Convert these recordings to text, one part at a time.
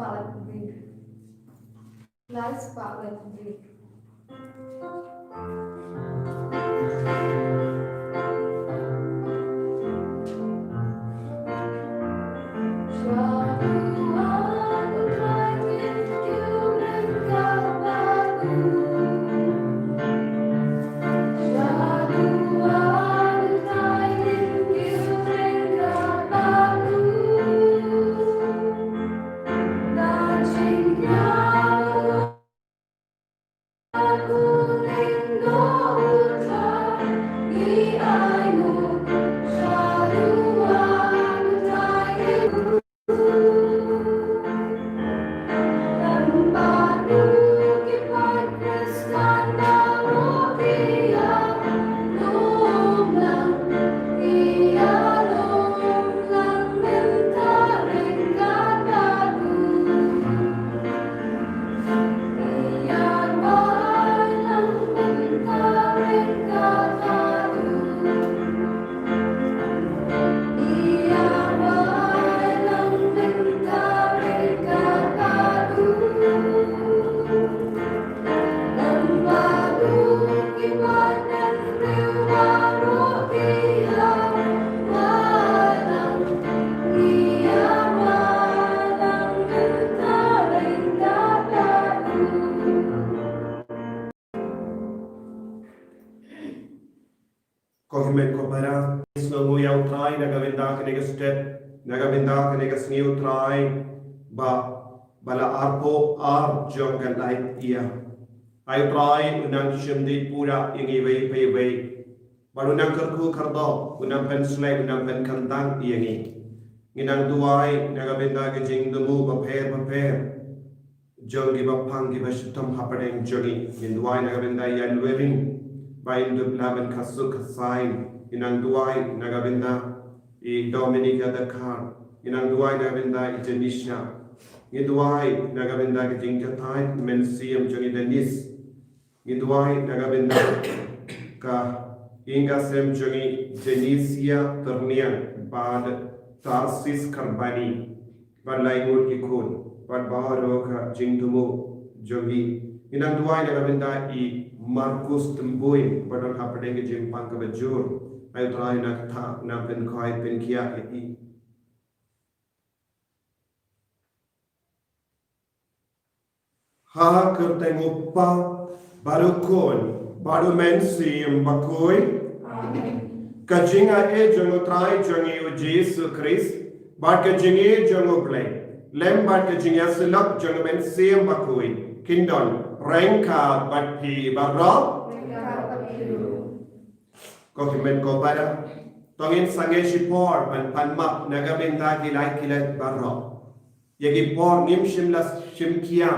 Spotlight Greek. Light Spotlight Greek. Kohimen kopara snongu yau trai nagabinda kenega step nagabinda kenega sniu trai bala arpo ar jongan light ia ai trai unang shimdi pura ingi vei baru nang kerku kardo unang pen slay unang pen kantang iangi nginang tuai nagabinda ke jing demu baper jongi bapang ki bashitam hapadeng jogi induai nagabinda yan wedding bain du blaben kasu kasain inang duai nagabinda I Dominica Dakar inang duai nagabinda I Janisha I duai nagabinda ke jingkatai mensiam jongi Denis I duai nagabinda ka inga sem jongi Denisia Ternian bad Tarsis Karbani bad laingur kikun bad baharo ka jingtumu jogi inang duai nagabinda I Marcus Tembuin badon hapadeng jim pang ka bajur ay try na ta na pen khoi pen kia iti ha kerteng uppa baru kon baru mensi bakoi kajinga e jongo try jongi o Jesus Christ bad kajinge jongo play lem bad kajinga selak jongo mensi bakoi kindon Rengka bati barro ko himen ko para tongin sange sipor panmak nagabinda kilay barro yagi por ngim shimlas shimkia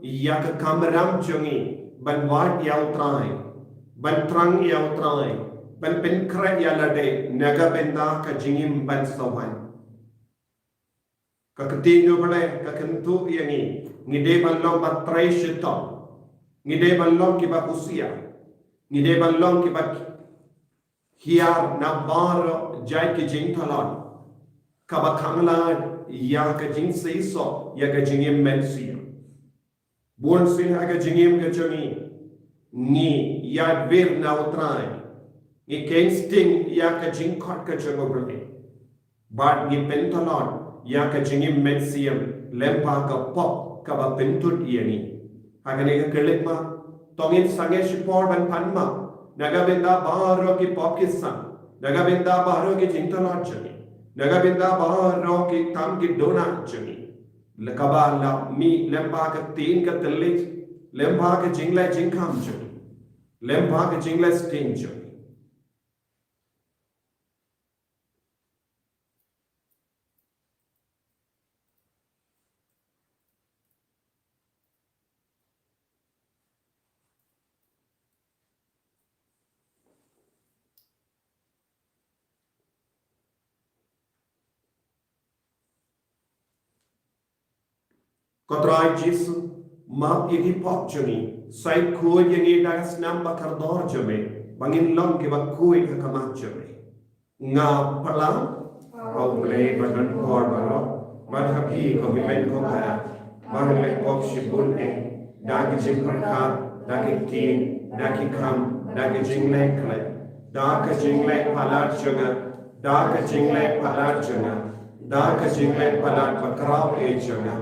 yak kamram jongi ban wat yaw trai ban trang yaw trai ban pen kra yalade nagabinda ka jingim ban sawan ka ketino bale ka kentu yangi ngide ban lo matrai shito ngide balong ki bakusia ngide balong ki bak hiar na bar jai ki jing thalon ka bakhangla ya ka jing seiso ya ka jing mensia buon sin ha ka jing ka jongi ni ya ver na utrai ni ken sting ya ka jing khot ka jongo brne bad ni pen thalon ya ka jing mensia lempa ka pop ka ba pentut yani Hagane kelik ma tongin sange sipor ban panma nagabinda baharo ki popkisan nagabinda baharo ki jintalot jani nagabinda baharo ki tam ki dona jani lekaba la mi lemba ka tin ka telit lemba ka jingla jingkam jani lemba ka jingla sting jani Kotrai Jesu map yagi pop jami sai ko yagi das nam bakar dor jame bangin long ke bakui ka kamat jame nga pala au play badan kor baro madhapi ko himen ko kara Marle pop shibun dagi jing perkat, dagi tin, dagi kam, dagi jing lekle, dagi jing lek palat junga, dagi jing lek palat junga, dagi jing lek palat pakrau junga.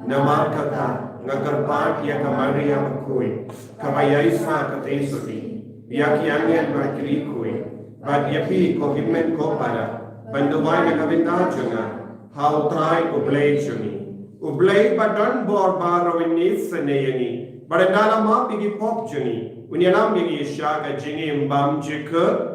Namar kata ngagarpat ya kamaria makui, kabaya isa katesudi, ya kiangel makrikui, bad yapi ko himmen ko para, banduwai na kabinda junga, how try ublay jungi. Ublay badan bor barawin nisanayani, badandala ma pigi pop jungi, unyanam bigi shaga jingi mbam jika.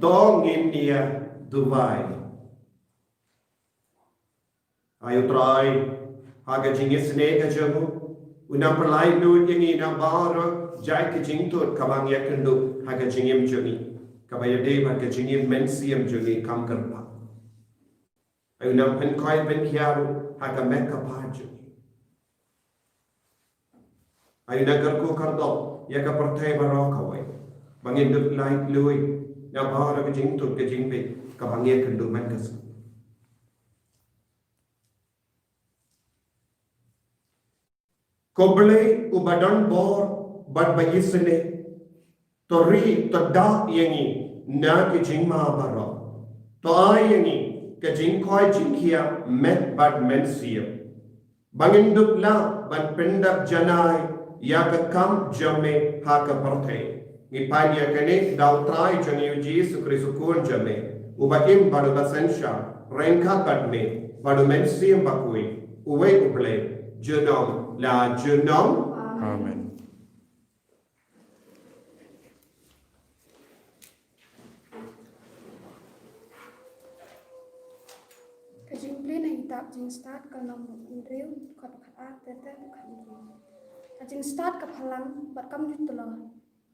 Dong India, Dubai. Ayo try, haga jingis nega jamu, unam perlai lu yangi na bar, jai ke jing tu kabang yakendu haga jingim juni, kabaya de haga jingim mensiam juni kam kerpa. Ayo nam pen koi pen kiaru haga meka pa juni. Ayo nagar ko kardo yaga pertai barokawai, bangin dut lai lui. Yang bahawa ke jing tu ke jing pe kabangnya kendu man kes. Koble ubadan bor bad bayisne tori to da yangi na ke jing ma baro to ai yangi ke jing koi jing kia met bad men siya bangin duk la ban pendak janai ya ke kam jame ha ke parthe Ngipan ya kene dau trai jeng Yesus Kristus jame. Ubakim baru basensha rengkat badme baru mensi bakui uwe uble jenom la jenom. Amen. Kajing plin ang itap jing start kalau mendriu kat kat tete kat mendriu. Kajing start ke palang bat kam jutlo.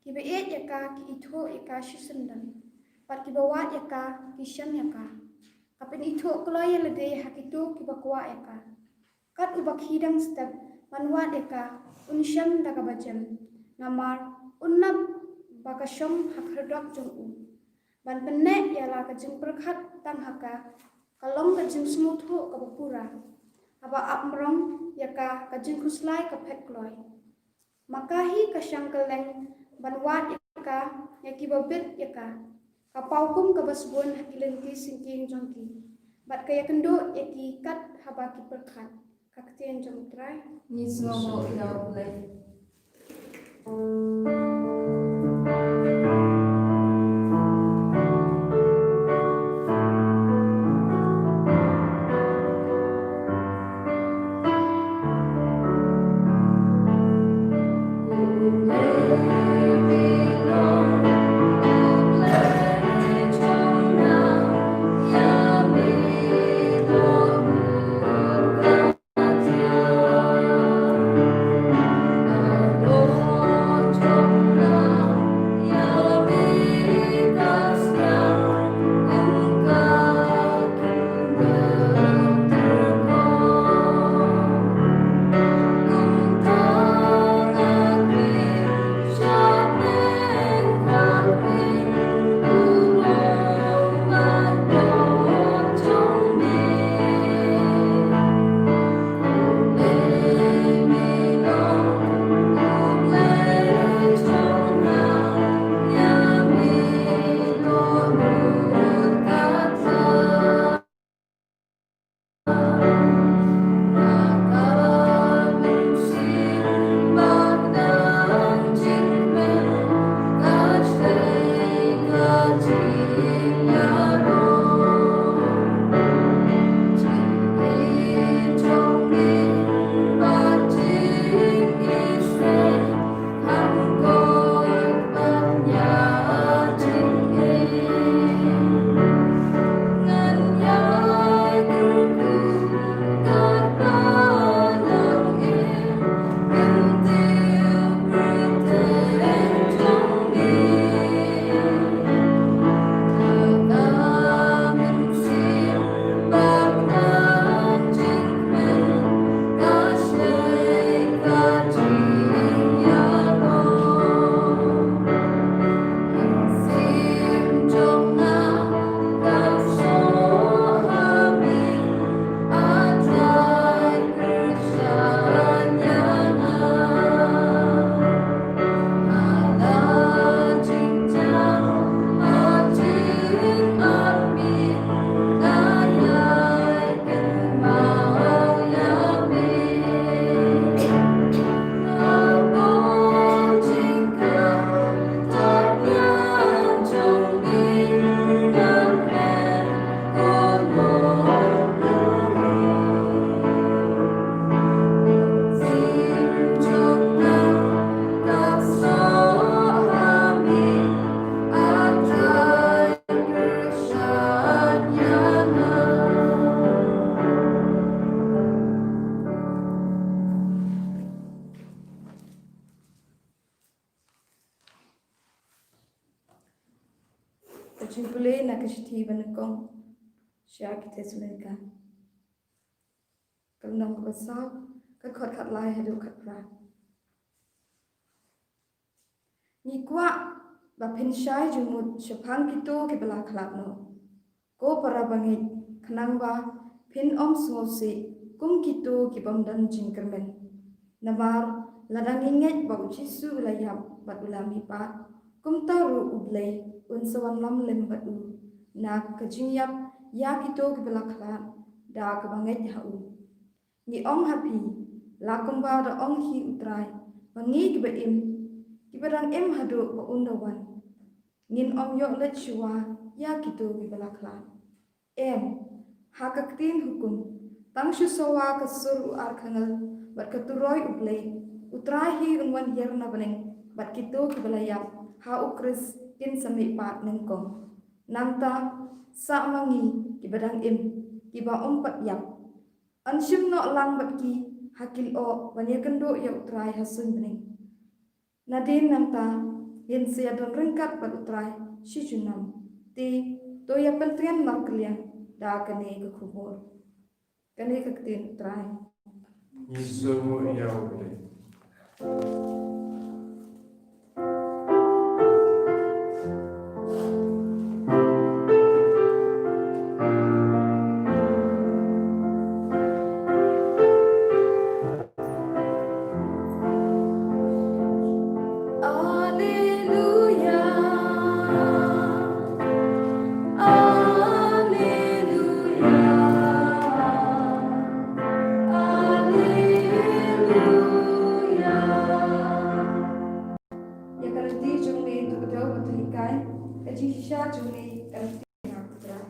Kibe et yaka ki itho yaka shisendan. Bat kibe wat yaka ki shan yaka. Kapin itho kloy lede hakitu kibe kwa yaka. Kat ubak hidang step manwat yaka unshan daga bajem. Namar unnab bakashom hakredok jung u. Ban penek yala kajing perkhat tang haka. Kalong kajing smooth ho kabapura. Aba apmrong yaka kajing kuslai kapet kloy. Makahi kasyang keleng banwat yaka yaki babit yaka. Kapaukum kabasbun hakilenti singking jongki. Bat kaya kendo yaki kat habaki perkat. Kaktian jong try. Ni semua ila uble. Kajing na kashiti banakong siya Thessalonica. Kalnong kabasaw kakot katlay hadu katpra. Ni kwa bapin syai jumut syapang kito kibala khalap no. Ko para bangit kanang ba pin om sumosi kum kito kibam dan jingkermen. Namar ladang inget bau jisu layap bat ulami pat kum taru ublay unsawan lam lem batu na kajingyap ya kito kibala khalap da kabanget hau. Ni ong happy lakum ba da ong hi utrai bangi kibaim kibarang em hadu ba undawan ngin om yo let shua ya kitu gibala klan em hakaktin hukum tang shu sowa kasur ar khangal bat katuroi uplei utrahi unwan yerna baneng bat kitu gibala yap ha ukris kin sami pat nengkom namta sa mangi kibadang em kiba ompat yap anshim no lang bat ki hakil o banya kendo ya utrai hasun bening nadin namta yen sia don rengkat bat utrai shijunam ti to ya pentrian maklian da kane ke khubor kane ke tin utrai Isu ya boleh. ya karati jungni tu kado batlikai kaji sha jungni karati na utrai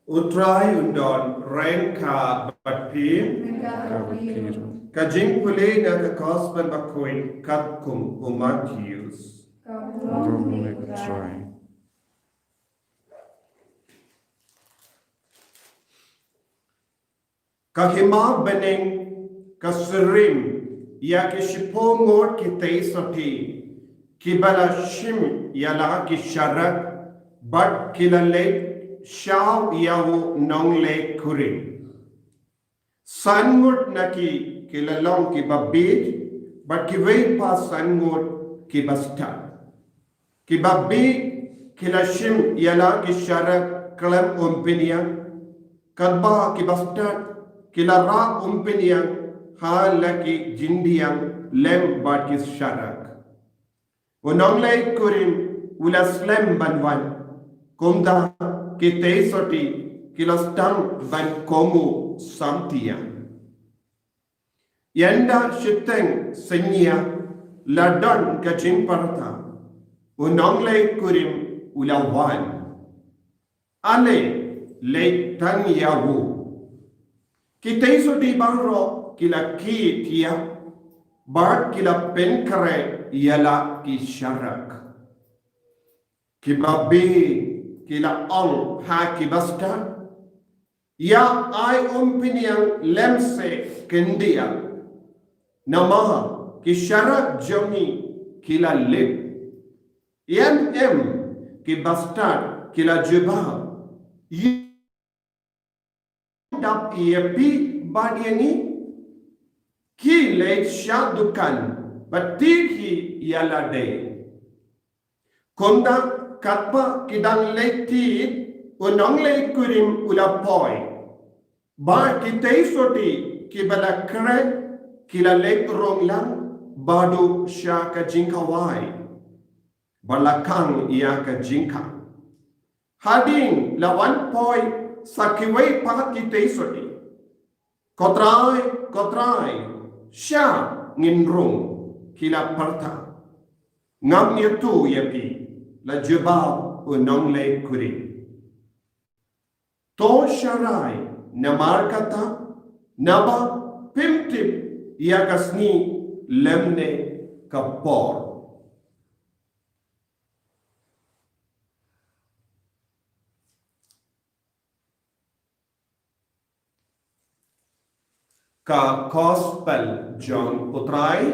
Utrai undon rengka batpim kajing pulih na ke gospel bakuin katkum Matthews. Kahima bening kasurim ya ke shipongot ki teisati kibala shim yala ki sharak bat kilale shaw yawo nongle kurim sangut naki kilalong ki babid bat ki wei pa sangut ki basta ki babid kilashim yala ki sharak kalam umpinia kadba ki basta kilara umpinia halaki jindiang lem bat ki sharak unongle kurim ulaslam banwan kumda ki teisoti kilastang ban komu samtia yanda shiteng senya ladon kajing parta unongle kurim ulawan ale leitang yahu ki teisoti bangro kila ki tia bar kila penkare yala ki sharak ki babi kila ong ha ki basta ya ai umpiniang lemse kendia nama ki sharak jomi kila lip yan em ki basta kila juba dap yepi badiani ki le shadukan batiki yala de konda katpa kidang leitit unong lei kurim ulapoi ba kitei soti kibala kre kila lek ronglang badu sha ka jinkawai balakang ia ka jinka hading lawan poi sakiwei pa kitei soti kotrai sha nginrung kila parta ngam yetu yepi la jebab unong le kuri to sharai namar kata naba pimtip yakasni lemne kapor ka gospel John Putrai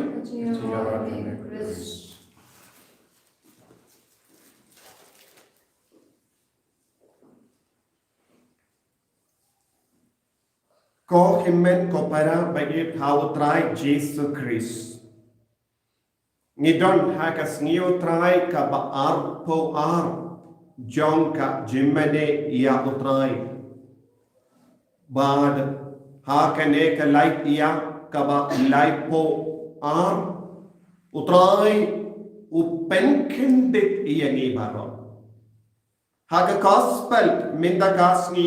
ko himen ko para bagi Putrai Jesus Christ ngidon hakas ngiu trai ka baar po ar John ka jimene ya utrai bad hakane ka light ya ka ba light po ar utrai upenkendit iyangi baron. Haga gospel minda gasni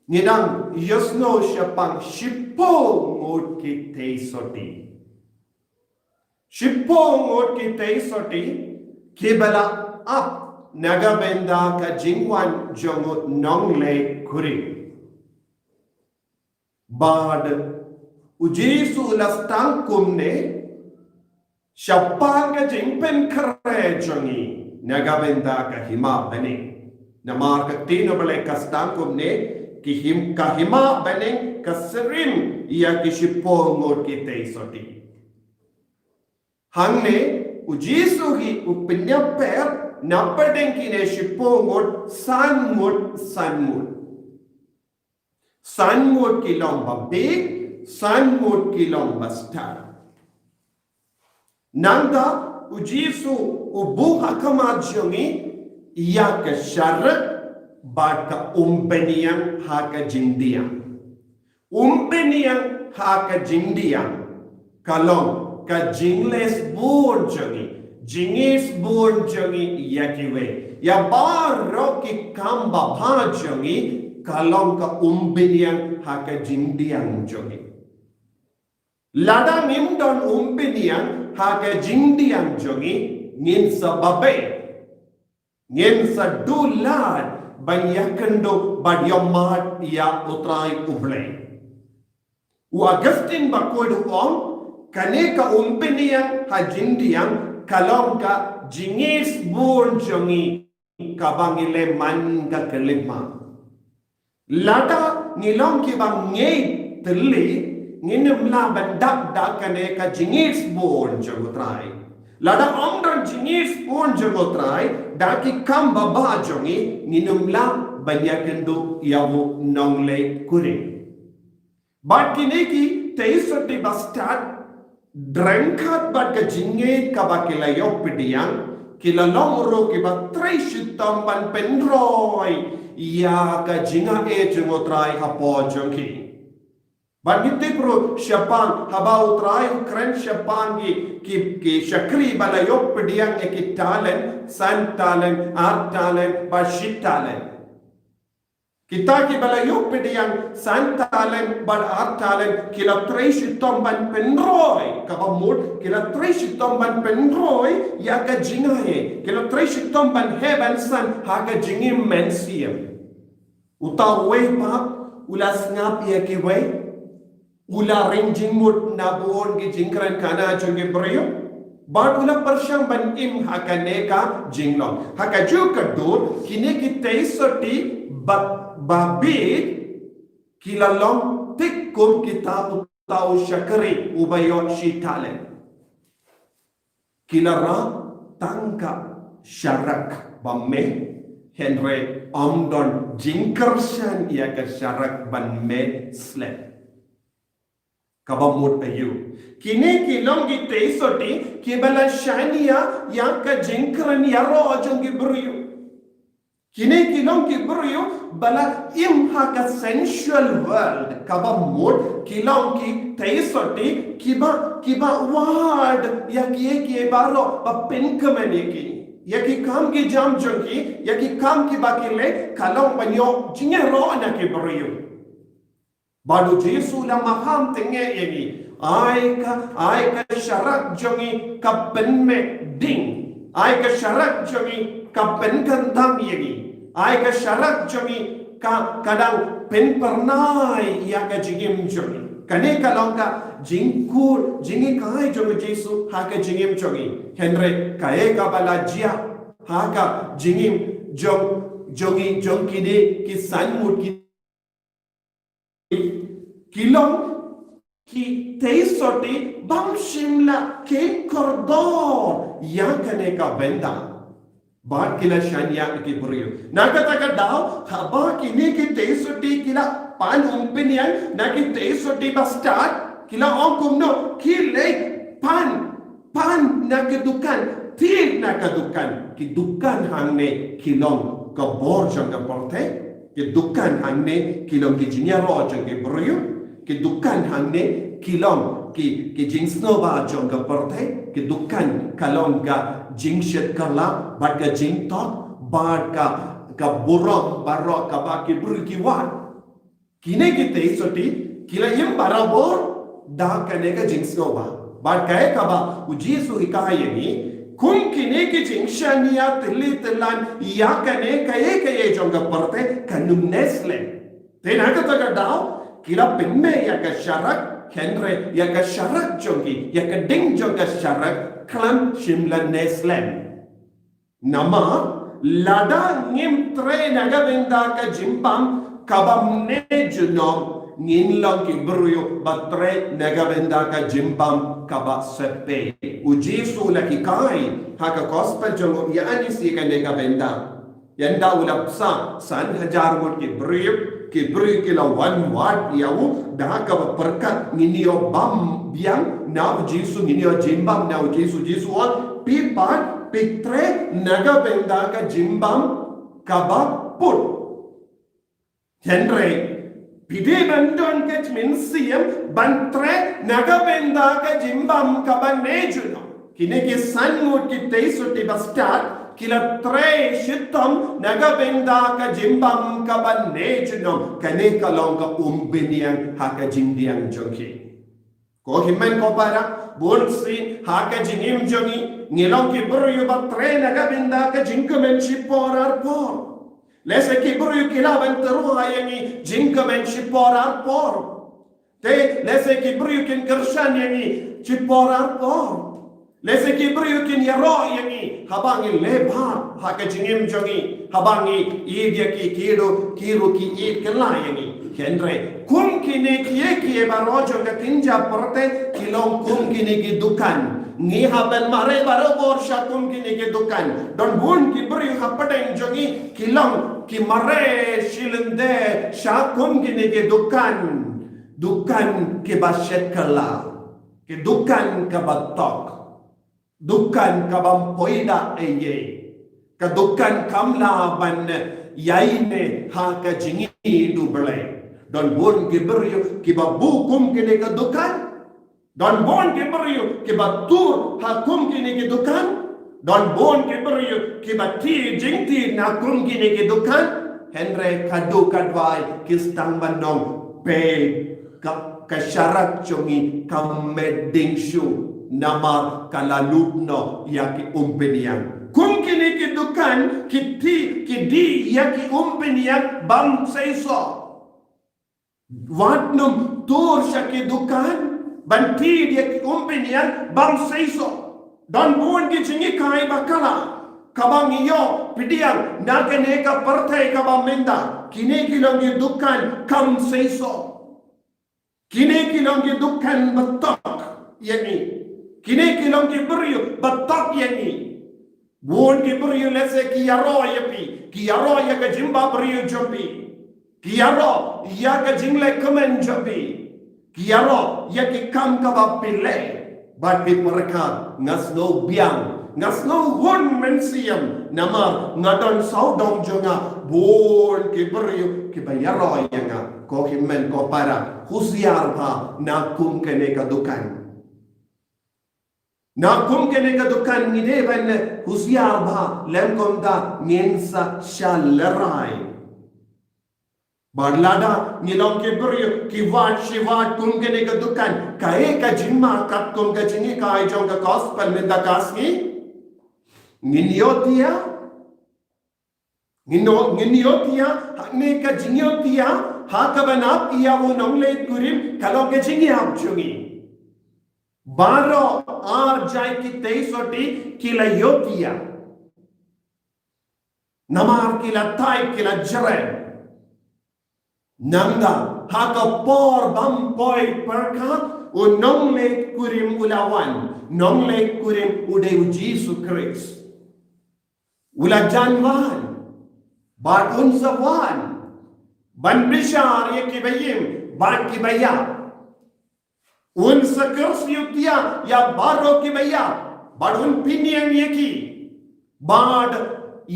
ngidang yusno siapang shipo ngot kitay soti. Shipo ngot kitay soti kibala up nagabenda ka jingwan jongot nongle kuri. Bad ujisu lastang kumne siapang ka jingpen kare jongi nagabenda ka hima bani. Namar ka tino balay kastang kumne ki kahima bani kaserim iya kishipo ngot kitay soti. Hangne ujisu hi upinyaper napadeng kine shipo ngot sanmut. Sanmut kilong babig, sanmut kilong basta. Nanda ujisu ubu hakamadjongi iya ka syarat baka umbeniang haka jindiang. Umbeniang haka jindiang kalong ka jingles bur jongi. Jingis bur jongi yakiwe. Ya baro ki kamba bha jongi kalong ka umbeniang haka jindiang jongi. Lada nimdon umbeniang haka jindiang jongi ngin sa babe. Ngin sa dulad banyakendo badyamat ya utrai ublay. U Agustin bakoy ong kaneka umbeniang ha jindiang kalong ka jingis bur jongi kabangile man ka kelima. Lada ngilong ki bang ngey terli nginem la bandak da kane ka jingis bur jogotrai. Lada ongdon jingis bur jogotrai da ki kam baba jongi nginem la banyakendo yawo nongle kure. But kineki teisoti bastad drengkat bad ka jinge kabakila yopidiang kilalong ro kiba treshitam ban pendroy ya ka jinga jengotrai hapo jongki. Bagiti pro siapang habau trai kren siapang ki syakri balayop pediang ki talent, san talent, art talent, bashit talent. Kita ki balayop pediang san talent, bad art talent, kila treshi tomban penroy, kabamut kila treshi tomban penroy ya ka jingahe, kila treshi tomban heaven san haga jingim mensiam. Utaw way pa ulas ngap ya ki way ula ringjing mut na buon ki jingkran kana jonge brio bad ula persyang ban im haka neka jinglong haka juga dur kini kita isoti babit kilalong tikum kita utaw syakari ubayon shitalen kilara tangka syarak bamme Henry omdon jingkersan ia ke syarak ban me slep kabamut ayu kini kilong kita isoti kibala shania yang ke jingkeran yaro jongi beriu kini kilong ki beriu bala imha ka sensual world kabamut kilong ki teisoti kiba word ya ki baro ba penkamani ki yaki kam ki jam jongi yaki kam ki bakile kalong banyo jinge ro na ki beriu Badu Jesu la maham tenge yegi ai ka syarak jongi ka penme ding ai ka syarak jongi ka penkantang yegi ai ka syarak jongi ka kadang pen pernai ya ka jingim jongi kane kalong ka jingkur jingi kai jongi Jesu ha ka jingim jongi Henry kae ka balajia ha ka jingim jongi de ki sanmut ki kilong ki teisoti bam shimla ke kordor yang kane ka benda bad kila shanya ki buriyo nakata daw haba kini ki teisoti kila pan umpinian na ki teisoti bastat kila ongkum no kile pan na ke dukan tin na ka dukan ki dukan hangne kilong ka bor jang ka porte ki dukan hangne kilong ki jinya ro jang ki buriyo ki dukan hangne kilong ki jing snova jong ka porte ki dukan kalong ga jing shet kala bat ka jing tok bat ka burong barok ka ba ki bur ki wat kine ki te soti kila yim barabor da ka ne ka jing snova bat ka ka ba u Jesu ikaya ni kum kine ki jing shania tili tilan ya ka ne ka ye jong ka porte kanum nesle te na ka ta daw kila pimme ya ka sharak Henry ya ka sharak jongi ya ka ding jonga sharak klam shimla neslem nama lada ngim tre naga benda ka jimbam kabam ne junom ngin lang ki bruyo batre naga benda ka jimbam kaba sepe u Jesu la ki kai ha ka gospel jongo ya ani si ka naga benda yanda ulapsa san hajar mot ki bruyo ki la one watt yawu dah ka perkat nginio bam biang na Jesu nginio jimbam na Jesu on pipat pitre naga benda ka jimbam kaba put Henry pide bandon ke minsiam bantre naga benda ka jimbam kaba nejuno kine ke sanmut ki teisuti bastat kila tre shitam naga benda ka jimbam ka banne junom kane kalong ka umbiniang haka jingdiang jongi ko himmen ko para bonsi haka jingim jongi ngilong ki buru ba tre naga benda ka jingkamen shiporar por lese ki buru kila bantaru ayangi jingkamen shiporar por te lese ki buru kin kershan yangi shiporar por Lese ki brio kin yaro yangi habangi lebha haka jingim jongi habangi idya ki kiru ki id kala yangi Henry kum kine kiye baro jonga kinja porte kilong kum kine ki dukan ngi haben mare baro bor sha kum kine ki dukan don bun ki brio hapateng jongi kilong ki mare shilende sha kum kine ki dukan ke bashet kala ke dukan ka batok Dukan kabam poida eye kadukan kamla ban yaine ha ka jingi duble don bon ke beryo ki babu kum kene ka dukan don bon ke beryo ki batur ha kum kene ke dukan don bon ke beryo ki bati jingti na kum kene ke dukan Henry kadu kadwai kistang bandong pe ka syarat chongi kameding shu nama kalalutno yaki umpeniang kum kini ki dukan kidi yaki umpeniang bam seiso watnum tur syaki dukan banti yaki umpeniang bam seiso don buon ki jingi kai bakala kabang iyo pidiang nakene ka partai kabang menda kini kilong ki dukan kam seiso kini kilong ki dukan betok yani kini kilong ki beriu batak yani buon ki beriu lese ki yaro yapi ki yaro ya ka jimba beriu jopi ki yaro ya ka jingle komen jopi ki yaro ya ki kam ka bapile bat bi mereka ngasno biang ngasno hon mensiam nama ngadon saudong jonga buon ki beriu ki bayaro ya nga ko himen ko para husiar ha nakum kene ka dukan Nakum kene ka dukan ngide ban husiar bha lemkonda ngensa shalerai Barlada ngilong ke brio kiwat shivat kum kene ka dukan kae ka jimma kat kum ka jingi ka ai jong ka gospel menda kasni nginiotia ne ka jingiotia ha ka banap iya wo nongle kurim kalong ke jingi ab chungi Baro ar jai ki teisoti kila yotia namar kila tai kila jare nanda haka por bam poi perka o nongle kurim ulawan nongle kurim ude Jesu Christ ula janwan bat unsawan ban bishar yekibayim ban kibaya उन सकर्स युक्तियां या बारो की भैया बाडुन पिनियन ये की बाड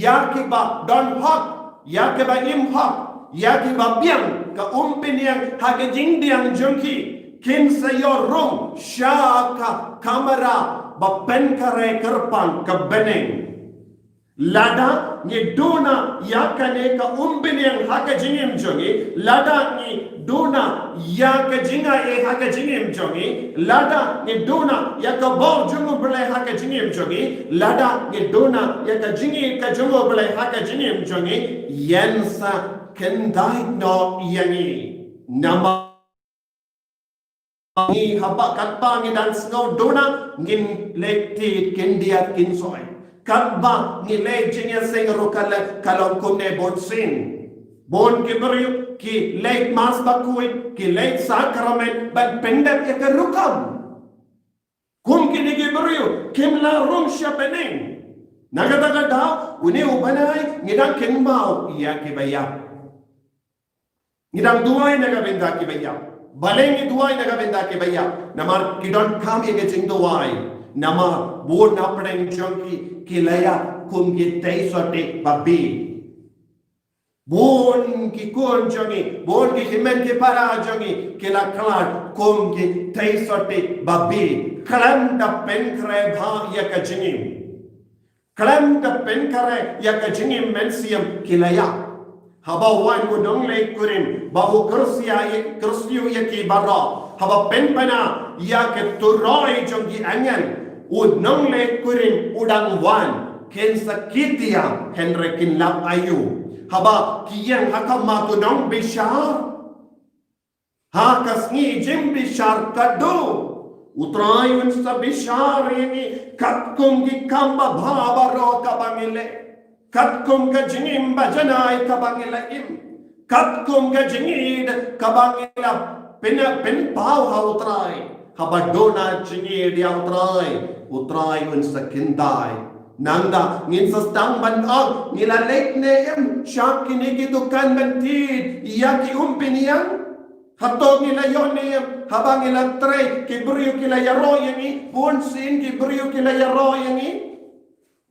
या की बा डॉन हक या के बा इम हक या की बा बियंग का पिनियन हाके जिंगदियंग junkie kin sayorong syaka kamera bapenkare kerpang kebening lada ni dona yakane ka umbiniang haka jingim jongi lada ni dona yaka jinga haka jingim jongi lada ni dona yaka bol jungu bele haka jingim jongi lada ni dona yaka jingi ka jungu bele haka jingim jongi yensa kendai no yangi nama ni haba katba ni dan snow dona ngin lekti kendiat kinsoy katba ni le jingya sing rokala kalom kumne bonsin bon ke beriu ki le mas bakuit ki le sakramen ban pendek ya rukam kum ki ni beriu kimla rum shapening nagata da uni ubanai ngidang kenbau ya ki bayap ngidang duai naga benda ki bayap balengi duai naga benda ki bayap namar kidon kam ye jing duai nama bon napeng jongki kilaya kum ki tei sote babi bon ki kon jongi bon ki himen ki para jongi kila klan kum ki tei sote babi kalam da pen kre bha ya ka jingim kalam da pen kre ya ka jingim mensiam kilaya haba wan udong le kurim bahu kursiyu ya ki barra haba pen pana ya ke turoi jongi anyan udong le kurim udang wan ken sakitia henre kin lap ayu haba kiyang hakama tu dong bishar hakas ngi jim bishar kado utrayun sa bishar ini katkum ki kamba bhaba ro kabangile katkum ka jingim bajanai kabangila im katkum ka jingid kabangila pen pau ha utray haba dona jingid ya utrayun sa kindai nanda ngin sa stang banag nilalek ne em syak kinigi dukan bantid iyaki umpiniyang hatog nila yon ne em habang nila tre kibriyo kila yaro yangi bonsin kibriyo kila yaro yangi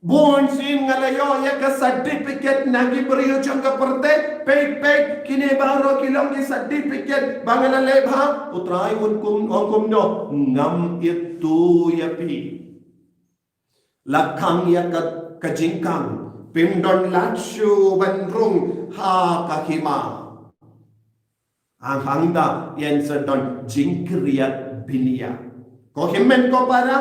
bonsin ngalayo ya ka certificate na kibriyo jangka perte pek kini baro kilong ki certificate bangala lebha utrayun kum no ngam itu yapi lakang ya ka jingkang pimdon latshu bandrung ha kahima ang hangda yen sedon jingkriat binia ko himmen ko para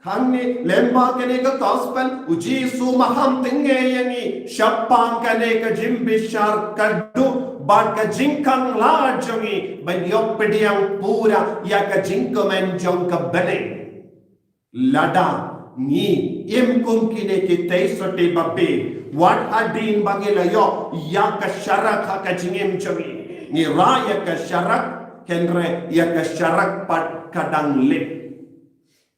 hangni lemba kene ka gospel uji su maham tinge yangi shappang kane ka jimbishar kaddu ban ka jingkang la jongi ban yopediang pura ya ka jingkomen jong ka bene lada ni imkum kine ki teisote babe wat adin bangila yo ya ka syarak ha ka jingim jongi ni raya ka syarak kenre ya ka syarak pat kadang lip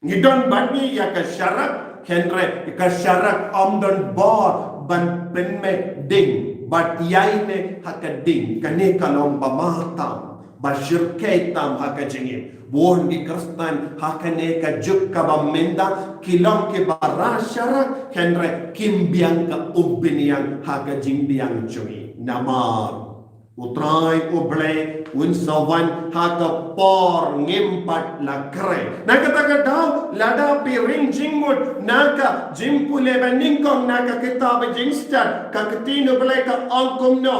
ni don bani ya ka syarak kenre ka syarak don bor ban penme ding bat yaine ha ka ding kane kalom bamata bashirke tam ha ka jingim bon di kristan hakane ka juk ka bamenda kilong ke barasyarak kenre kimbiang ka ubiniang haga jingbiang cumi namar utrai uble unsawan haka por ngimpat lakre nakata daw lada piring jingmut naka jimpule baningkong naka kitab jingstat ka ketino ble ka angkum no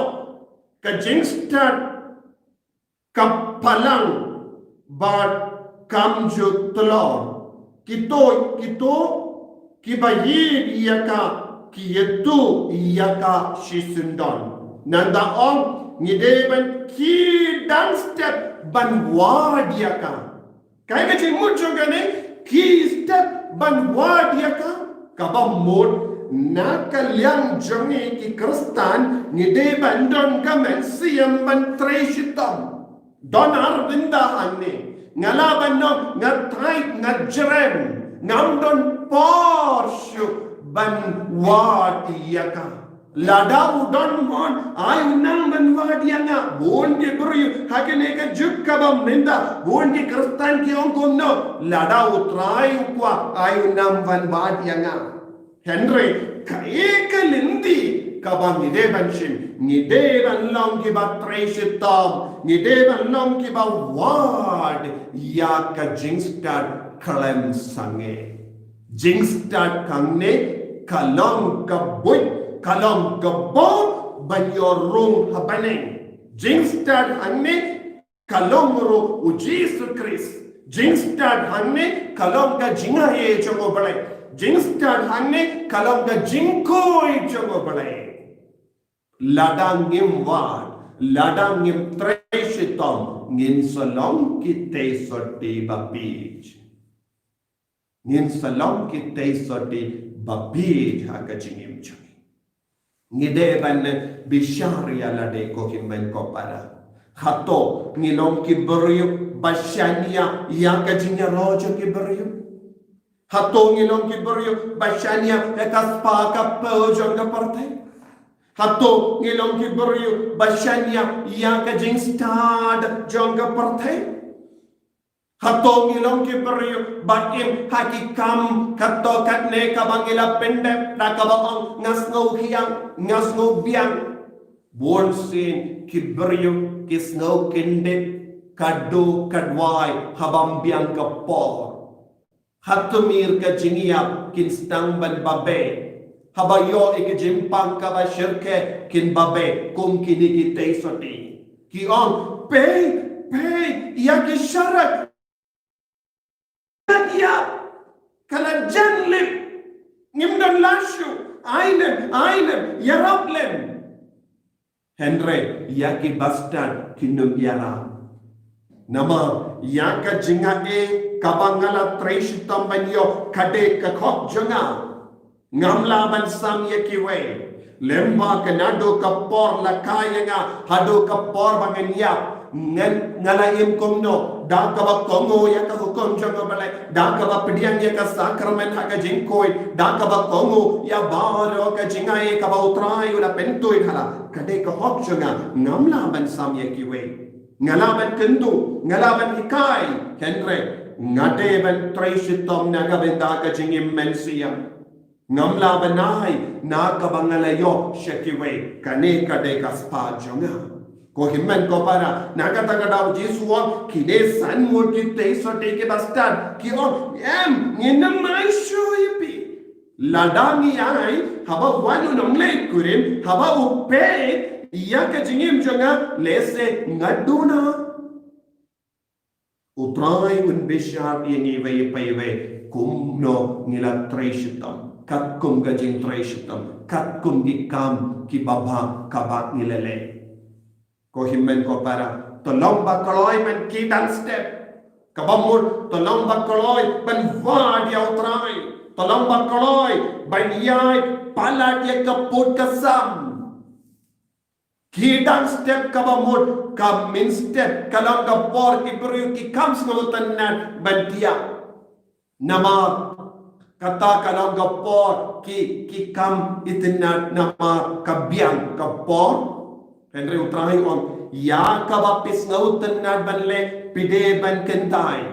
ka jingstat ka palang bat kamjut telor kito kibayid iyaka kiyetu iyaka shisundon nanda ong ngideban ki dan step banwad iyaka kaya ka jimut jogane ki step banwad iyaka kabamut nakalyang jongi ki kristan ngideban don kamen siyam mantreshitam donar bindahan ni ngalaban no ngatay ngajrem ngamdon porsyu ban wadiyaka ladau don mon ay nang ban wadiyanga bonde buru hakene ka jukka bam minda bonde kristan ki ongkom no ladau try kwa ay nang ban wadiyanga henry kaika lindi kabang ngideban shim ngideban long kiba treshitam ngideban long kiba word ya ka jingstad kalem sange jingstad kangne kalong kabut kalong kabot banyorung habaneng jingstad hangne kalong ro ujisu Christ jingstad hangne kalong ka jingaye chogo balai jingstad hangne kalong ka jingkoi chogo balai ladang ngim wan ladang ngim treshitom ngin salong kite soti babij ngin salong kite soti babij haka jingim chogi ngideban bisharia lade ko himben ko para hato ngilom ki beryu bashania yang ka jinya rojo ki beryu hato ngilom ki beryu bashania ekaspa ka pojo ka partai hato ngilom ki beryu bashania yang ka jing stad jonga partai hato ngilom ki beryu batim hakikam kato katne kabangila pendep na kabang ngasno hiang ngasno biang born sin ki beryu kisno kindip kado kadwai habang biang kapor hatumir ka jingiap kinstang ban babe habayo ikijimpang ka ba shirke kin babe kum kini ki soti ki on pay ya ki sharak ya kala janlip ngimdan lashu ainem yarablem Henry yaki bastard kinum yara nama yaka jinga kabangala treshitam banyo kade kakok jonga ngamla ban sam yaki we lemba kanado kapor lakaya nga hado kapor bangenya ngalaim komno da kaba kongo yaka hukom jonga balai da kaba pidiang yaka sakramen haka jingkoi da kaba kongo ya baro ka jingai kaba utrai ula pentoi khala kade ka hok jonga ngamla ban sam yaki we ngalaban kendu ngalaban hikai henre ngade ban treshitom naga benda ka jingim mensia ngamla banai na kabangalayo shekiwe kane kade ka spa jonga ko himmen ko para naga tagadaw jisuwa kine san mo ki teso teke bastard ki on nginam mai shoyipi ladami ai haba wanu nomle kurim haba upe iya ka jingim jonga lese ngaduna utrai un bishar yengi ve paive kumno ngila treshitam kat kum ga jing treshitam kat kum gi kam ki baba kabak ngilele ko himmen ko para tolong ba kaloy men ki dan step kabamur tolong ba kaloy ban va dia utrai tolong ba kaloy ban yai pala dia kaput kasam ki dan step kabamur kam min step kalang ka por ki peru ki kam skolotan na ban dia nama kata kalang ka por ki kam itinat nama kabiang ka por Henry utrai on ya kabapis ngautan na banle pide ban kentai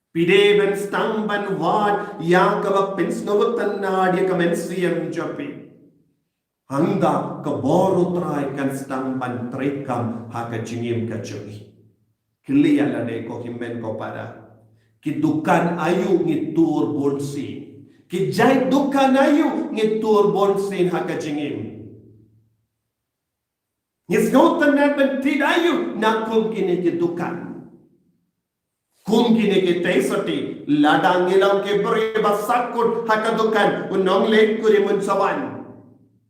pide ban stang ban wad ya kabapis ngautan na dia kamensiam jopi hangda kabor utrai kan stang ban trekam haka jingim ka jopi kiliya lade ko himmen ko para ki dukan ayu ngitur bonsi ki jai dukan ayu ngitur bonsin haka jingim Nisgautan na bentit ayu na kum kini ke dukan. Kum kini ke tesoti ladang ilang ke beri basakut haka dukan unong lek kuri munsawan.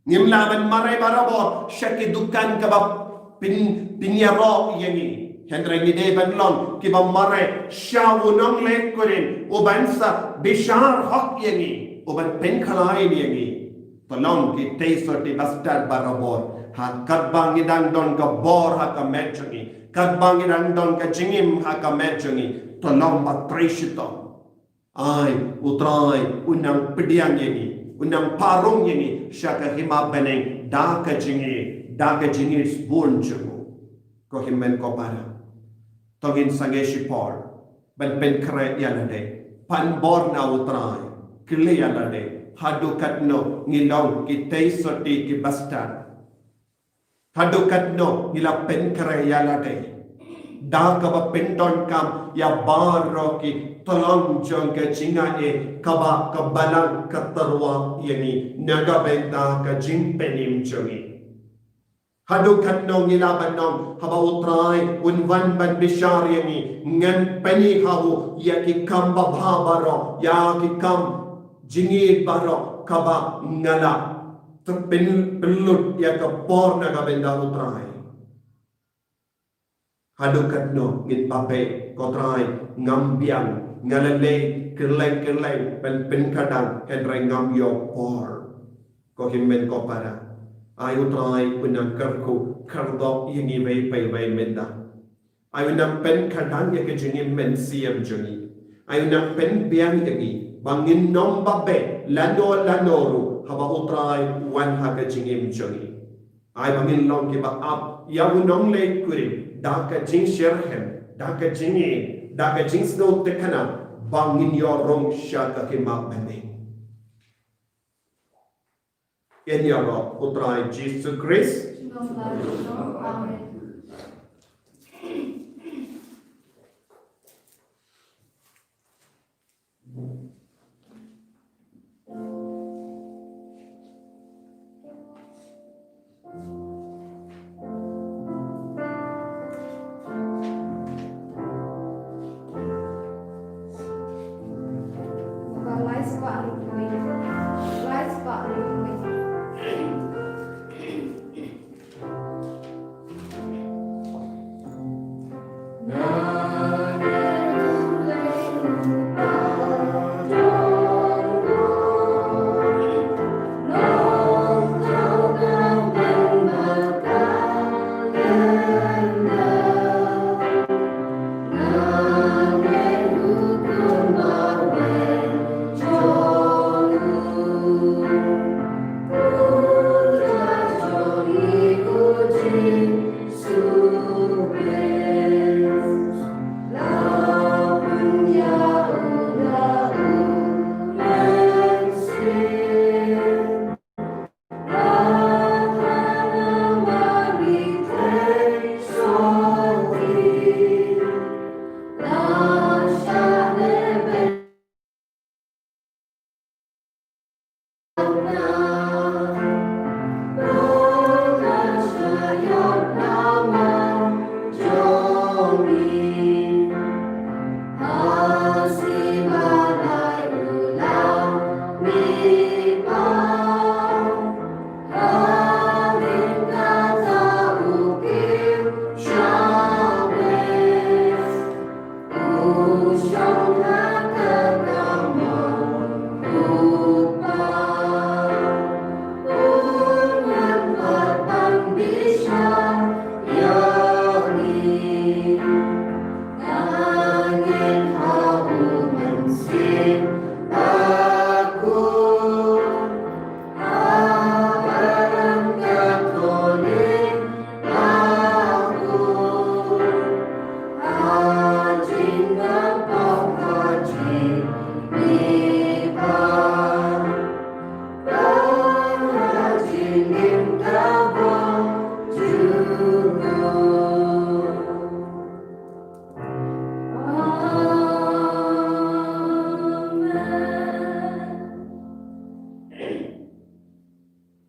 Ngimlaban maray barabo syaki dukan kabab pinyaro yangi. Hendra ngide banlong kiba maray sya unong lek kurin ubansa bishar hak yangi uban penkhalai yangi. Tolong ki tesoti bastard barabor. Kadbang idang don ka bor haka medjungi kadbang idang don ka jingim haka medjungi tolong batreshito ay utrai unang pidiang yeni unang parong yeni syaka hima beneng da ka jingi spun jungu ko himmen ko para tongin sange shipor ban pen kre yalade pan bor na utrai kli yalade hadukat no ngilong ki teisoti ki bastan. Hadukat no ngila pen karaya lagay. Da kaba pendon kam ya baro ki tolong jong ke jinga kaba kabalang katarwa yani naga benta ka jing penim jongi. Hadukat no ngilaban no haba utray unvan ban bishar yani ngan peni hawu ya ki kam babaro ya ki kam jingi baro kaba ngala terpen pelut ya ka por naga benda utray. Hadukat no ngin pape kotrai ngambiang ngalale keleng pen kadang henry ngam yo por ko himmen ko para ayu trai punam karku kardo yingi vai menda ayu nam pen kadang ya ke jingim men siam jungi ayu nam pen biang yagi bangin nom babe lanoru haba utrai wan ha ke jingim jungi ay bangin long ki ba up ya unong le kurim daka jing sherhem daka jing snow tekana bangin your rong shaka ki mabane in your utrai Jesus Christ Amen.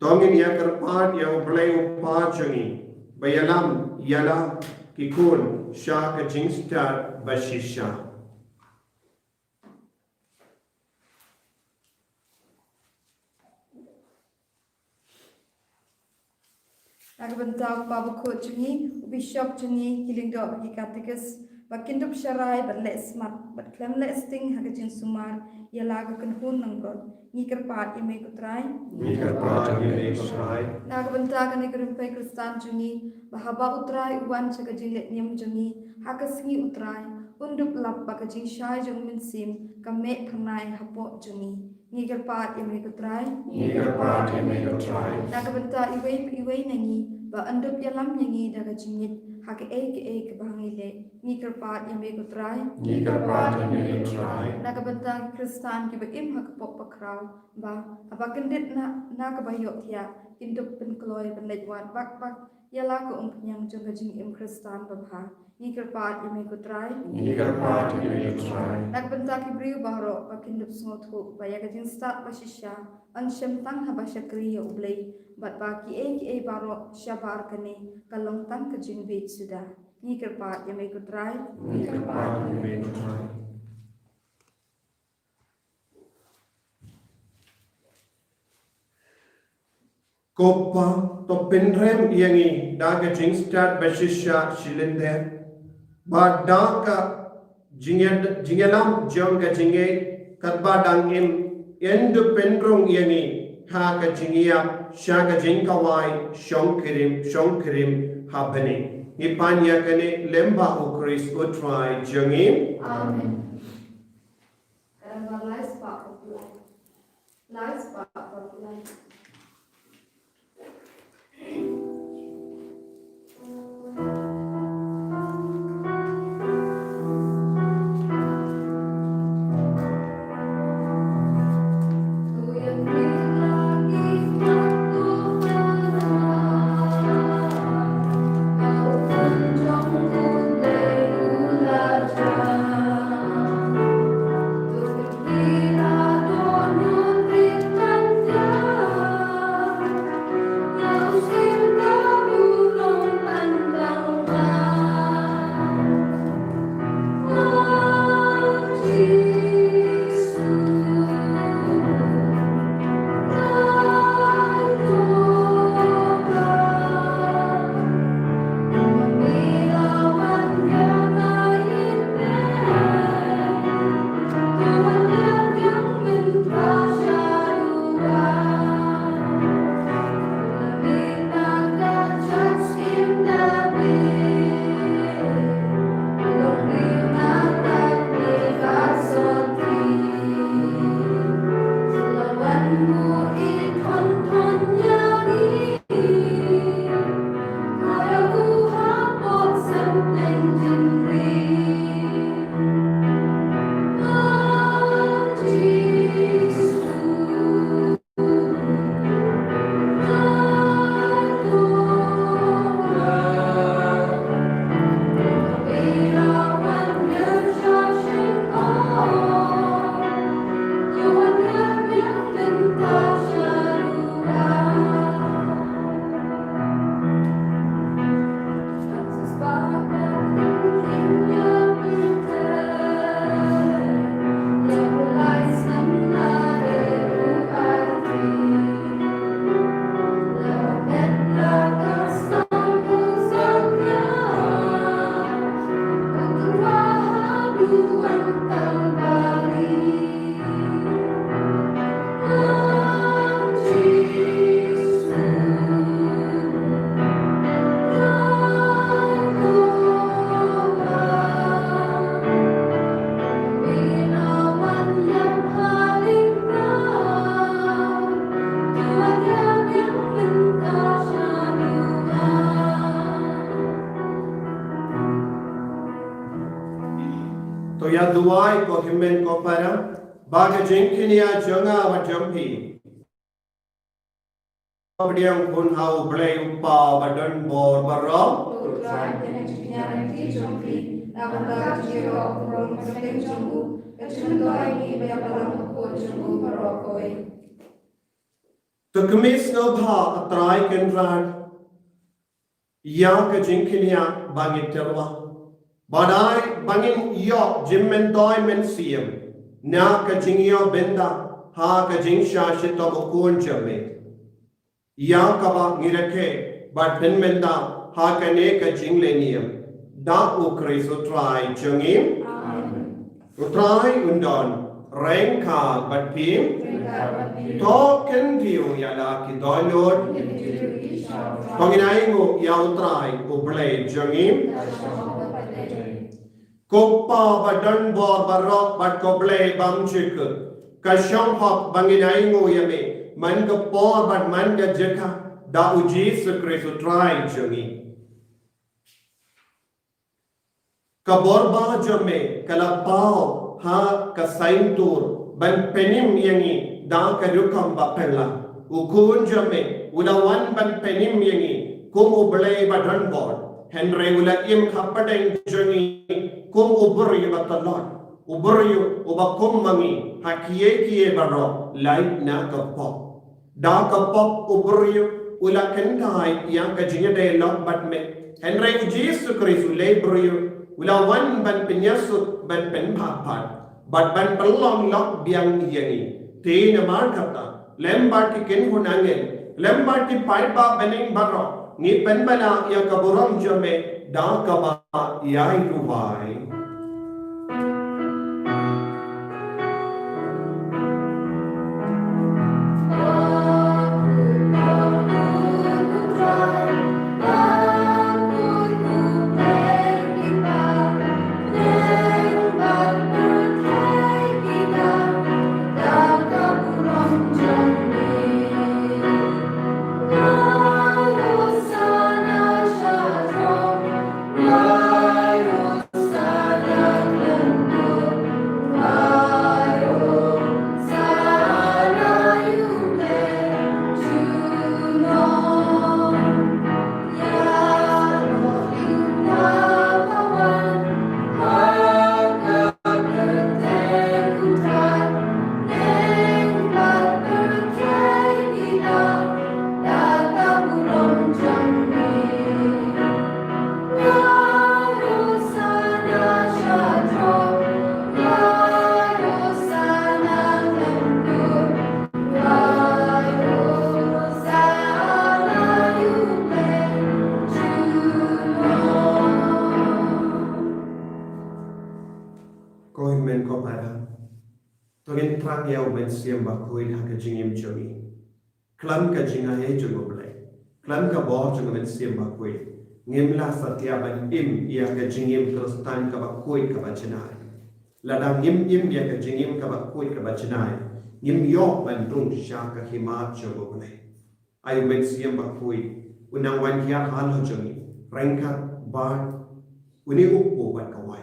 Tongin ya kerpat ya ublay upachungi bayalam yala kikun sha ka jingstar bashisha. Nagbantau pabukut jungi bishop jungi kilingdo bagi katekus bakindup syarai berlet smart berklem let sting hagajin sumar ialah kekenhun nanggot ni kerpat ime kutrai nagbantau kan ikrumpai kristan jungi bahaba utrai uan cakajin let niam jungi hakasingi utrai undup lap bakajin syai jung minsim kamek kanai hapok jungi ni kerpat ime kutrai nagbantau iwei nangi ba andup yalam nyangi daga jingit hak ke bahangile ni kerpat yang be kutrai Ni kerpat yang be kutrai. na kabantang Kristan ki beim hak pok pakrau ba apa kendit na kabayok tia kintup penkeloi penlejwan bak ialah ke umpanyang jong kajing Kristan babha ni kerpat yang be kutrai Ni kerpat yang be kutrai. na kabantang ki briu bahro ba kintup sngotku ba ya kajing start basisya anshem tang habasya kriya ublei bat ba ki baro syabar kane kalong tang kajing be sudah ni kerpat yang be kutrai Ni kerpat yang be kutrai. Kopa to penrem yangi daga jingstad bashisha shilinde ba daka jingelam jonga jinge katba dangim endu penrong yangi ha ka jingia shaga jingkawai shongkirim habani ipanya kane lemba ukris utrai jongim Amen. Kadang lies pak popular. Lies pak popular. ya duai ko himen ko para baga jengkinia jonga wa jampi Abdiang pun hau blai upa badan bor barom Tuhan dan kebenaran di jompi Namun jiro kurang kemudian jombu Kecundoi ini banyak dalam buku jombu merokoi to kemis no bha atrai kenran ya ke jengkinia bangit terwa badai bangin yo jimmen doi men siem na ka jingyo benda ha ka jingsha shito bukun jame ya kaba ngirake but penmenda ha ka ne ka jinglenium da ukris utrai jungim utrai undon rengka but pim token view ya la ki download panginai ngo ya utrai ublay jungim Kopa badan bor barok bat koblay bang chik kasyong hok banginai ngo yame man ka por bat man ka jekha da uji sekresu try jungi Kaborba jome kalapao ha kasaintur ban penim yangi da kadukam bapella. Ukun jome ulawan ban penim yangi kum ublay badan board. Henry ula im kapadeng jongi kum uburi batalon. Uburi ubakum mangi hakiye kiye baro light na kapop. Da kapop uburi ula kentai yang kajinya dialog bat me. Henry Jesus Christ ulay Ulawan ban penyasut ban penpapat, bat ban pelong lok biang yangi. Te namar kata, lembar ti ken hunangin, lembar ti paiba bening barok, ni penbala yang kaburong jome, da kaba yai ruwai. Yau ben siam bakui ha ka jingim jogi klam ka jinga he jogo ble klam ka bo jogo ben siam bakui ngimla satya ban im ya ka jingim kristan ka bakui ka bachanai ladang im ya ka jingim ka bakui ka bachanai ngim yo ban tung sha ka hima jogo ble ayu ben siam bakui unang wan ya hal ho jogi rengka bar uni upo ban kawai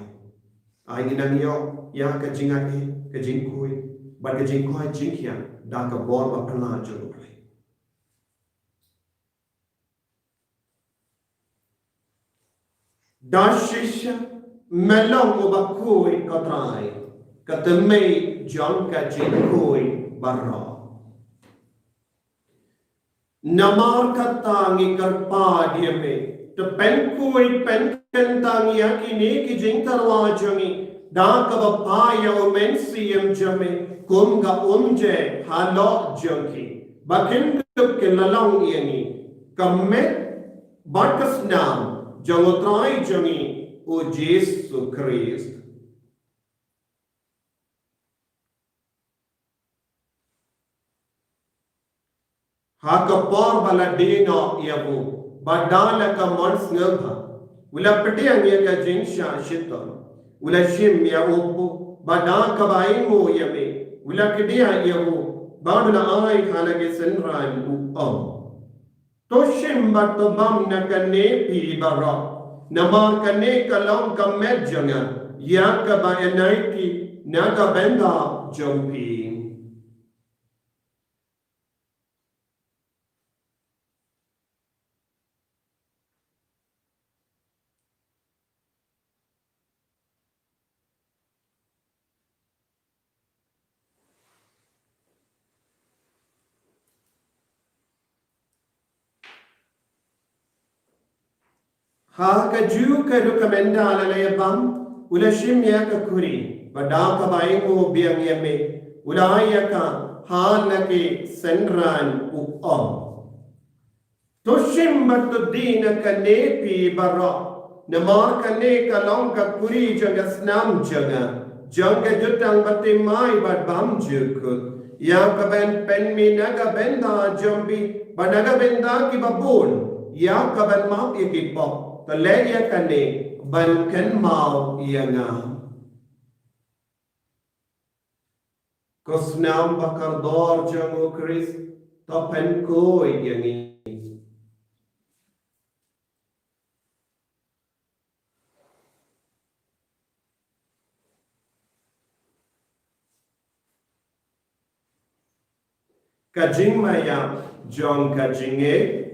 ai nang yo ya ka jinga he ka jingkui but the jinkoi jinkian da ka borba pala jogo play da shisha melong ubakui katrai katemei jonka jinkoi barra namar katangi karpa diame to penkui penkentangi yakini ki jinkarwa jongi da ka bapaya omensiam jame kum ga umje halo junki bakin ke lalong yani kamme bakas nam jangotrai jangi o Jesus Christ hakapor bala dino yabu badala ka mons ngha ula petiang ya ka jinsha shiton ula shim ya upu badang ka baingo yame Ula kedia yahu badula ai halage senran uam toshim batobam na kane pi bara nama kane kalong kamet janga ya ka ba enaiti na ka benda jompi ha ka ju ka rukamenda ala bam ula shim ya ka kuri bada ka baingo biang yame ula ya ka ha na ke senran uam toshim battu dina ka nepi bara namar ka ne ka long ka kuri janga snam janga jutang bati mai bad bam jukut ya ka ben penmi naga benda jombi banaga benda ki babun ya ka ben map ikipok Kalaya kane ban kan mau ianga kosnam bakar dor jango Chris topen ko iangi Kajing maya jong kajinge.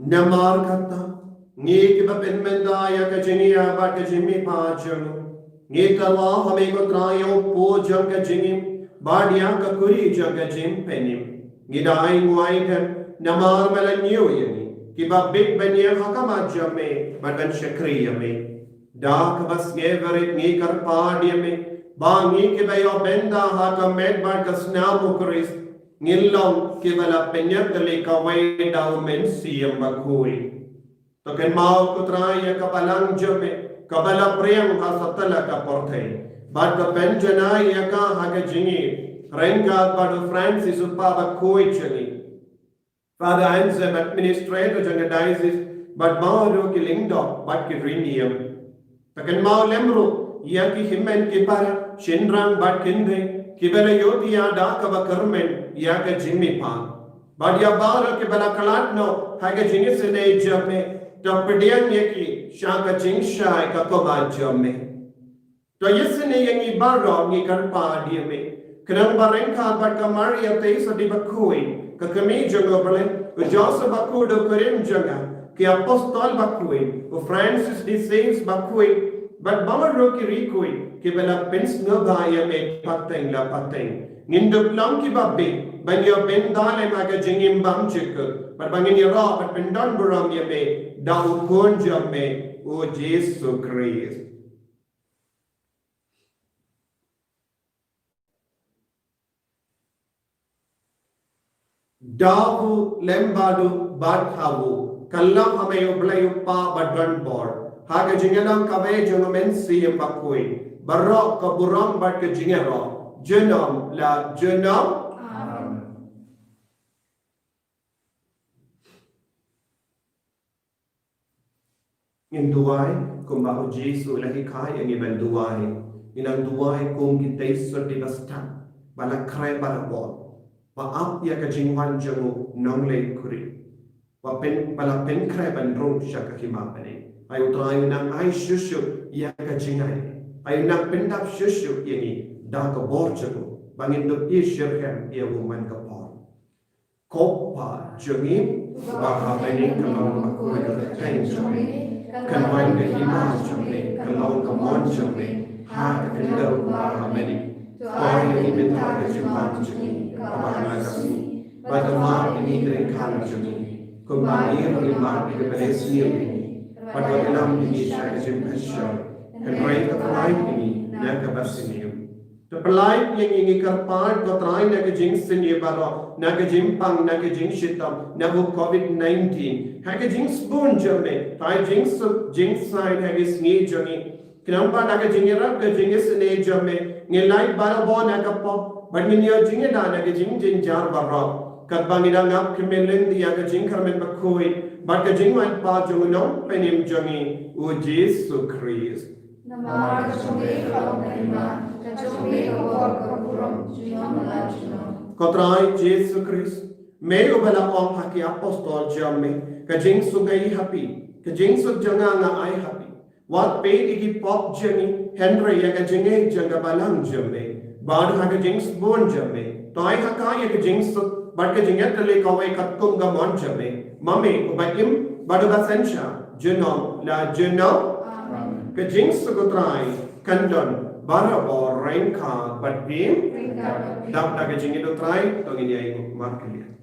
Namar kata, ngi kiba penmenda ya kajingi ya ba kajimi pa jang. Ngi kala hame ko trayo po jang kajingi, badia kakuri jang kajim penim. Ngi dai nguai kan, namar melanyo yani. Kiba big benya hakama jame, badan shakri yame. Da kabas ngeverit ngi karpa diame, ba ngi kiba yo benda hakamed ba kasna mukuris. Ngilong kibala penyat dali kawai daumen siyam bakui. Token mau kutraya kapalang jome, kabala priyam hasatala ka porthe. But the penjana yaka haga jingi, renga badu Francis upa bakui changi. Father Ansem administrator janga diocese, but mauro kilingdo, but kirinium. Token mau lemru, yaki himen kipara, shinrang but kinde. Kibela yoti ya da kaba kermen ya ke jimmi pa. But ya bara kibela kalat no haga jingi sene jamme. Tapedian yeki shaka jing shai ka koba jamme. To yesene yangi bara ni karpa diame. Kenang bareng ka bat kamari ya te sa di bakui. Ka kami jango balen. Ujasa baku do kerim janga. Ki apostol bakui. U Francis de Sales bakui. But bama roki rikui. Kibela pens no gaya me pateng la pateng. Ninduk lam ki babbe. Banyo bendale maga jingim bam chik. But bangin yara but pendan buram ye me. Da ukon jamme. O Jesu Christ. Davu lembadu badhavu. Kallam hamayo blayu pa badran board. Haga jingalang kawe jongomen siyam bakui. Barok kaburang bat ke jingero. Jenom la jenom. Amen. In duai kumbaho Jesu lagi kaya ngiban duai. Inang duai kum kita sodi basta. Bala krai bala bol. Maaf ya ke jingwan jongo nongle kuri. Wapen bala pen krai bandrong syaka kimapane. Ayo try nang ai shushu ya ke jingai. Ay nak pendap syusyuk ini dah ke bor jago bangin duk isyirkan ia woman ke bor kopa jengim bahwa ini kalau aku ada kain jengim kan wain ke hima jengim kalau ke mon jengim ha ke kendau bahwa ini kau ini minta ke jemaat jengim bahwa nasi pada maaf ini keringkan jengim kembali lima ke Malaysia ini pada dalam ini saya jemput kan mereka pelai ini nak bersinium. Terpelai yang ini kerpan kotrai nak jing sini baro nak jimpang nak jing shitam nak COVID-19. Hak jing spoon jame, tai jing sign hak sini jami. Kenapa nak jing rap ke jing sini jame? Ngelai baro bon nak pop, badminyo jing dah nak jing jar baro. Kat bangida ngap kemeleng dia ke jing kermen bakui, bad ke jing wan pa jung nong penim jami. O Jesu Christ. Namar kajungi kalau terima, kajungi kawar kapuram jumlah melajuna. Kotrai Jesu Christ, me ubala om haki apostol jamme, kajing sugai happy, kajing sug janga nga ai happy. Wat pe igi pop jani, Henry ya kajinge janga balang jamme, bad ha kajing spoon jamme, toy haka ya kajing sug, bad kajing etale kawai katkum ga mon jamme, mame ubakim badu basensha, jenom la jenom. Kajing sugutrai kandon barabor rengka badbim dap da kajing itu trai tong ini ayo markelia.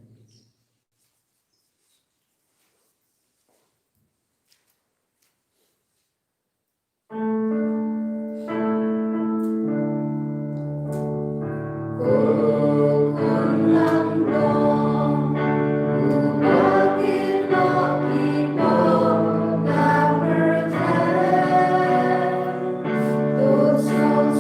So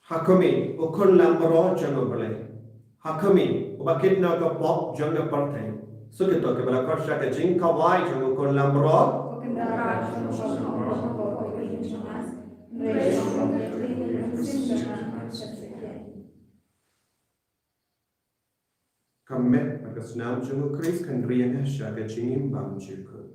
Hakumi ukun lambro jango bale. Hakumi ubakit na ka pop jango parthe. Sukito ke bala korsha ke jing kawai jango ukun lambro. Kamet akas nam jango Chris kan riyan hasha ke jingim bam jiko.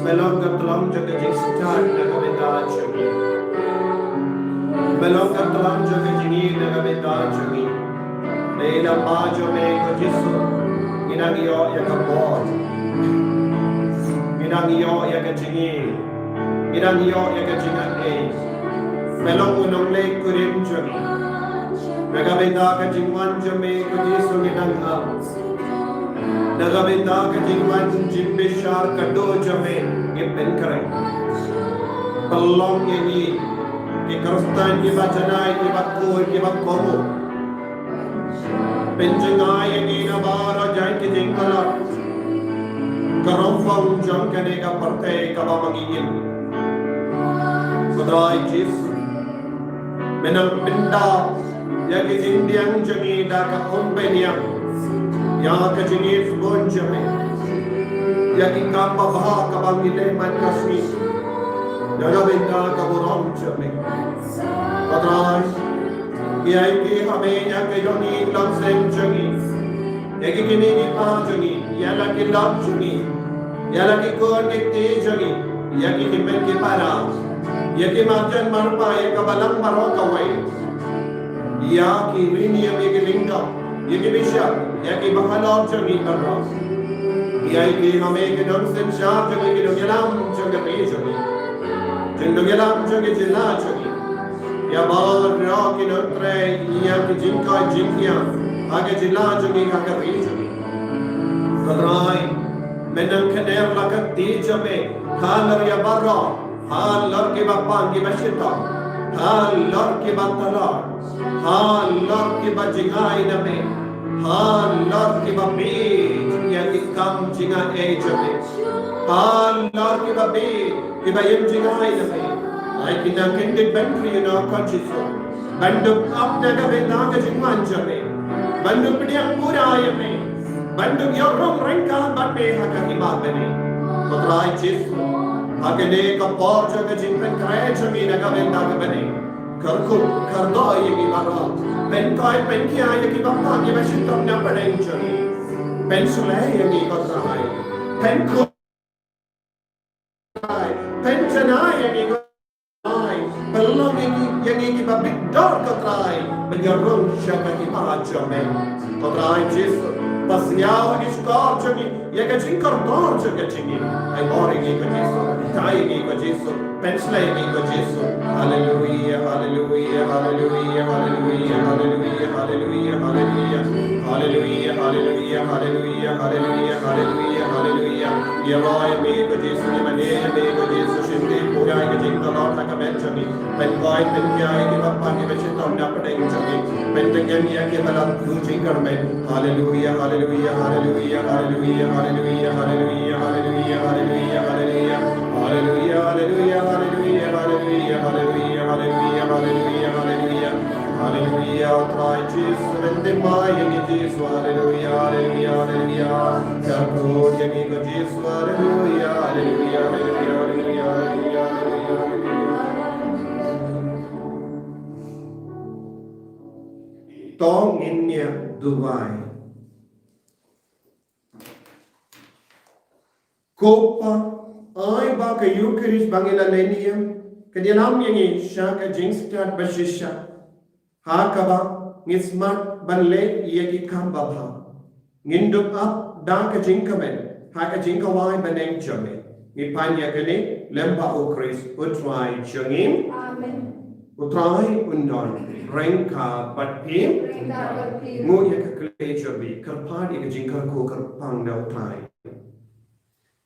Belong ka tulang jaga jing start naga beta chungi. Belong ka tulang jaga jingi naga beta chungi. Leila bajo me ko jisu. Ginangiyo ya ka bod. Ginangiyo ya ka jingi. Ginangiyo ya ka jinga e. Belong unong le kurim chungi. Naga beta ka jingwan jame ko jisu ginangam. Nagabita ka jingwan jimbishar kado jame gipen kare. Belong ini ki krustan ki bacanai ki bakko ki bakko. Penjengay ini nabara jai ki jingkala. Karompang jang kane ka parte ka mamangingin. Kudai jis menang pinda ya ki jindiang jangi da ka kompeniang. यहाँ के जिनीस बोंज में यकी कांपा बहा कबांगिले मन कसमी नगबिंदा कबुरंच में पत्राश यही कि हमें यके योनी लंसें जगी यकी किनी की पांचगी यला की लंचगी यला की कोर की तेजगी यकी हिम्मत की पारा यकी माचन मरपा यका बलंग मरो कवई या की रिनियम यकी लिंगा यकी विषय यकी बहालौर जगी करना यही कि हमें के दम से चार जगह के लोग यलाम जगह पे जगी Jindugelam jogi jila jogi. Ya bal roki notre ya ki jinka jinkia. Aga jila jogi aga ri jogi. Kadrai menang kener lakat di jame. Halar ya barra. Halar ki bapang ki bashita. Halar ki batala. Halar ki bajingai name. Halar ki babi ya ki kam jinga e jame. Halar ki babi ki bayim jingai name. I can kendit bentri in our consciousness. Banduk up naga benaga jingman jame. Banduk pidiak pura ayame. Banduk yorong rengka batte hakaki babene. Potrai Jesu. Hakene ka por jaga jingpen kare jami naga benaga bene. Karkul kardo yegi bara. Benkai benkia yegi bappa yegi bashitam na padeng jami. Pensule yegi kotrai. Penkul penjana yegi belum yang ini babik dor katrai menyerung syaka ki mahajame katrai Jesu pasnya ni skor jami ya ka jingkar dor jaga jingi ai boring ni ka Jesu tai ni ka Jesu pensle ni ka Jesu hallelujah hallelujah hallelujah hallelujah hallelujah hallelujah hallelujah hallelujah hallelujah hallelujah hallelujah hallelujah hallelujah ya roy me ka Jesu ni mane me ka Jesu shinde pura ka jingkar dor ka benjami Penkoi penkia ki bappa ki beshita na padeng jami pentengen ya ki bala luci karme hallelujah hallelujah hallelujah hallelujah hallelujah hallelujah hallelujah hallelujah hallelujah hallelujah hallelujah hallelujah hallelujah hallelujah hallelujah hallelujah hallelujah hallelujah try Jesus and the mai ni Jesus hallelujah hallelujah hallelujah karko ni ko Jesus hallelujah hallelujah hallelujah hallelujah hallelujah Tong innya Dubai. Kopa ai ba ka Eucharist bangila lenium kadianam yangi shaka jingstat bashisha hakaba ngismat banle yaki kamba bha nginduk up da ka jinkamen haka jinkawai baneng jame ngi panya kene lemba o Christ utrai jangim Amen. utrai undon rengka batpim ngu ya ka kleja bi karpadi ka jinkar ko karpang na utrai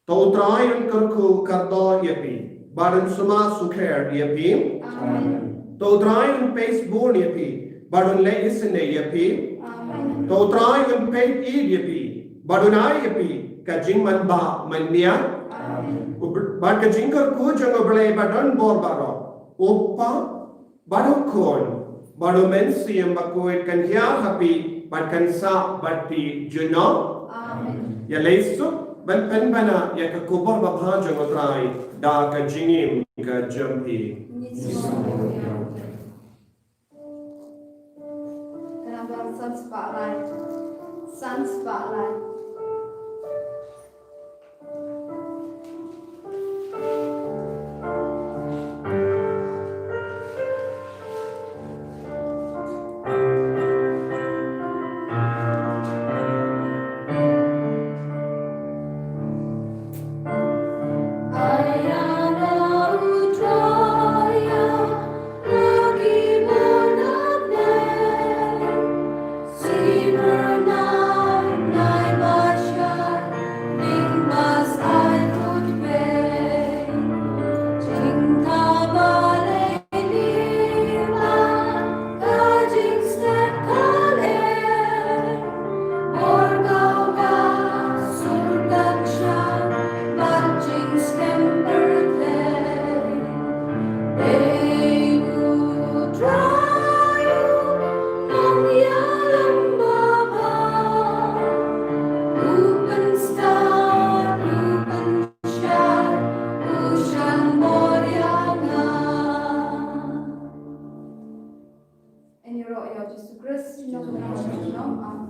to utrai un karko kardo yapi badan suma sukher yapi Amen. to utrai un pace born yapi badun le isne yapi Amen. to utrai un paid id yapi badun ai yapi ka jingman ba manya Amen. bad ka jinkar ko jango bale badun bor baro oppa badu kon badu mensi yang bakoit kan hiya happy bad kan sa batti juno Amen. ya leisu ban pen bana ya ka kubor ba bha jango trai da ka jingim ka jampi Kenapa sun spotlight? Sun spotlight. En je roer Jesus Christus, nog een